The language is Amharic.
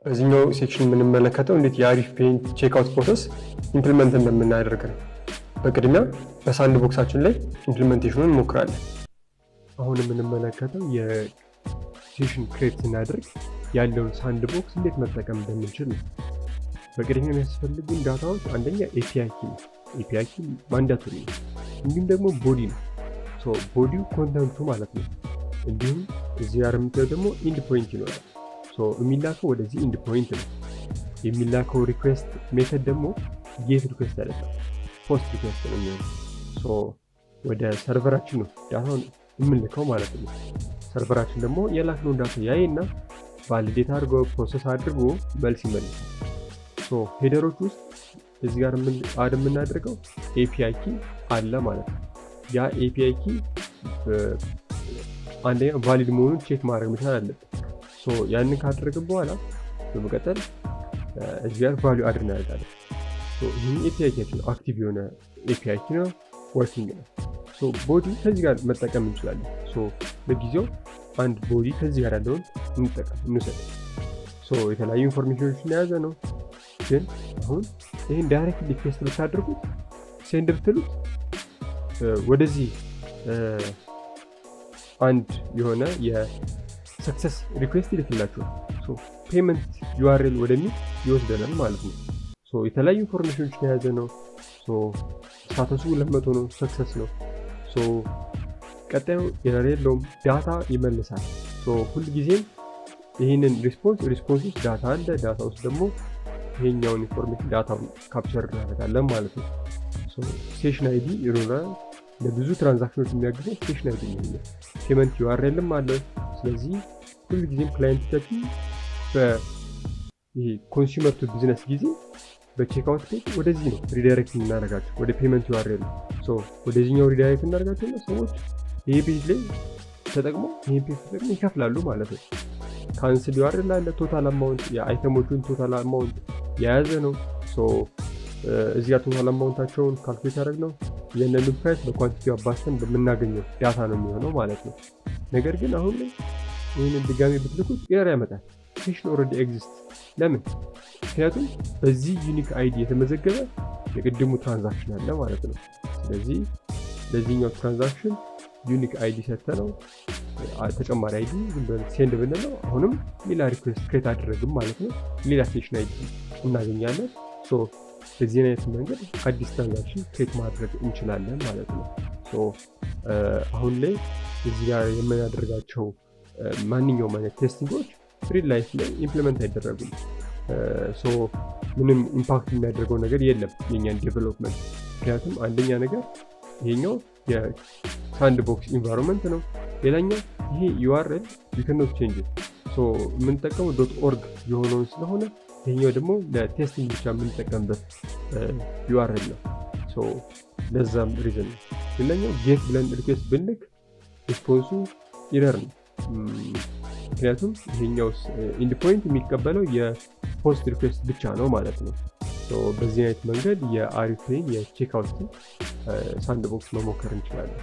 በዚህኛው ሴክሽን የምንመለከተው እንዴት የአሪፍ ፔይንት ቼክአውት ፕሮሰስ ኢምፕሊመንት እንደምናደርግ ነው። በቅድሚያ በሳንድ ቦክሳችን ላይ ኢምፕሊሜንቴሽኑን እንሞክራለን። አሁን የምንመለከተው የሴሽን ክሬት ስናደርግ ያለውን ሳንድ ቦክስ እንዴት መጠቀም እንደምንችል ነው። በቅድሚያ የሚያስፈልጉን ዳታዎች አንደኛ ኤፒአይ ኪ ነው። ኤፒአይ ኪ ማንዳቶሪ ነው። እንዲሁም ደግሞ ቦዲ ነው። ቦዲው ኮንተንቱ ማለት ነው። እንዲሁም እዚህ ጋር የምታየው ደግሞ ኢንድ ፖይንት ይኖራል። የሚላከው ወደዚህ ኢንድ ፖይንት ነው። የሚላከው ሪኩዌስት ሜተድ ደግሞ ጌት ሪኩዌስት አይደለም፣ ፖስት ሪኩዌስት ነው የሚሆነው። ወደ ሰርቨራችን ነው ዳታውን የምንልከው ማለት ነው። ሰርቨራችን ደግሞ የላክነውን ዳታ ያይና ቫሊዴት አድርጎ ፕሮሰስ አድርጎ መልስ ይመልሳል። ሄደሮች ውስጥ እዚህ ጋር አድ የምናደርገው ኤፒአይ ኪ አለ ማለት ነው። ያ ኤፒአይ ኪ አንደኛ ቫሊድ መሆኑን ቼክ ማድረግ መቻል አለብን። ያንን ካደረግን በኋላ በመቀጠል እዚህ ጋር ቫልዩ አድ እናደርጋለን። ይህን ኤፒአይ ኪያችን አክቲቭ የሆነ ኤፒአይ ኪ ነው፣ ወርኪንግ ነው። ቦዲ ከዚህ ጋር መጠቀም እንችላለን። ለጊዜው አንድ ቦዲ ከዚህ ጋር ያለውን እንውሰድ። የተለያዩ ኢንፎርሜሽኖችን የያዘ ነው። ግን አሁን ይህን ዳይሬክት ሪኩዌስት ብታደርጉት ሴንድ ብትሉት ወደዚህ አንድ የሆነ የሰክሰስ ሪኩዌስት ይልክላችኋል። ፔመንት ዩአርኤል ወደሚል ይወስደናል ማለት ነው። የተለያዩ ኢንፎርሜሽኖችን የያዘ ነው። ስታተሱ 200 ነው፣ ሰክሰስ ነው። ቀጣዩ ኤረር የለውም፣ ዳታ ይመልሳል። ሁልጊዜም ይህንን ሪስፖንስ ውስጥ ዳታ አለ። ዳታ ውስጥ ደግሞ ይሄኛውን ኢንፎርሜሽን ዳታውን ካፕቸር እናደርጋለን ማለት ነው። ሴሽን አይዲ ይኖራል። ለብዙ ትራንዛክሽኖች የሚያግዘው ሴሽን አይዲ ነው። ፔመንት ዩአርኤልም አለ። ስለዚህ ሁልጊዜም ክላይንቶቻችን በይሄ ኮንሱመር ቱ ቢዝነስ ጊዜ በቼክአውት ፔጅ ወደዚህ ነው ሪዳይሬክት እናደርጋቸው፣ ወደ ፔመንት ዩአርኤል። ወደዚህኛው ሪዳይሬክት እናደርጋቸውና ሰዎች ይሄ ፔጅ ላይ ተጠቅሞ ይሄን ፔጅ ተጠቅሞ ይከፍላሉ ማለት ነው። ካንስል ዩአርኤል አለ። ቶታል አማውንት የአይተሞቹን ቶታል አማውንት የያዘ ነው። እዚህ ጋር ቶታል አማውንታቸውን ካልኩሌት ያደረግነው የእነሱ ፕራይስ በኳንቲቲ አባስተን በምናገኘው ዳታ ነው የሚሆነው ማለት ነው። ነገር ግን አሁን ላይ ይህንን ድጋሚ ብትልኩት ኤረር ያመጣል። ሴሽን ኦልሬዲ ኤግዚስት። ለምን? ምክንያቱም በዚህ ዩኒክ አይዲ የተመዘገበ የቅድሙ ትራንዛክሽን አለ ማለት ነው። ስለዚህ ለዚህኛው ትራንዛክሽን ዩኒክ አይዲ ሰጥተነው ተጨማሪ አይዲ ሴንድ ብንለው አሁንም ሌላ ሪኩዌስት ክሬት አደረግም ማለት ነው። ሌላ ሴሽን አይዲ እናገኛለን። በዚህ አይነት መንገድ አዲስ ትራንዛክሽን ክሬት ማድረግ እንችላለን ማለት ነው። አሁን ላይ እዚህ ጋር የምናደርጋቸው ማንኛውም አይነት ቴስቲንጎች ሪል ላይፍ ላይ ኢምፕሊመንት አይደረጉም። ምንም ኢምፓክት የሚያደርገው ነገር የለም የኛን ዴቨሎፕመንት። ምክንያቱም አንደኛ ነገር ይሄኛው የሳንድ ቦክስ ኢንቫይሮንመንት ነው። ሌላኛው ይሄ ዩአርኤል ዩ ካን ኖት ቼንጅ የምንጠቀመው .org የሆነውን ስለሆነ ይሄኛው ደግሞ ለቴስቲንግ ብቻ የምንጠቀምበት ዩአርኤል ነው። ለዛም ሪዝን ነው። ሌላኛው ጌት ብለን ሪኩዌስት ብንልክ ሪስፖንሱ ኢረር ነው። ምክንያቱም ይሄኛው ኢንድ ፖይንት የሚቀበለው የፖስት ሪኩዌስት ብቻ ነው ማለት ነው። በዚህ አይነት መንገድ የአሪፍ የቼክአውት ሳንድ ቦክስ መሞከር እንችላለን።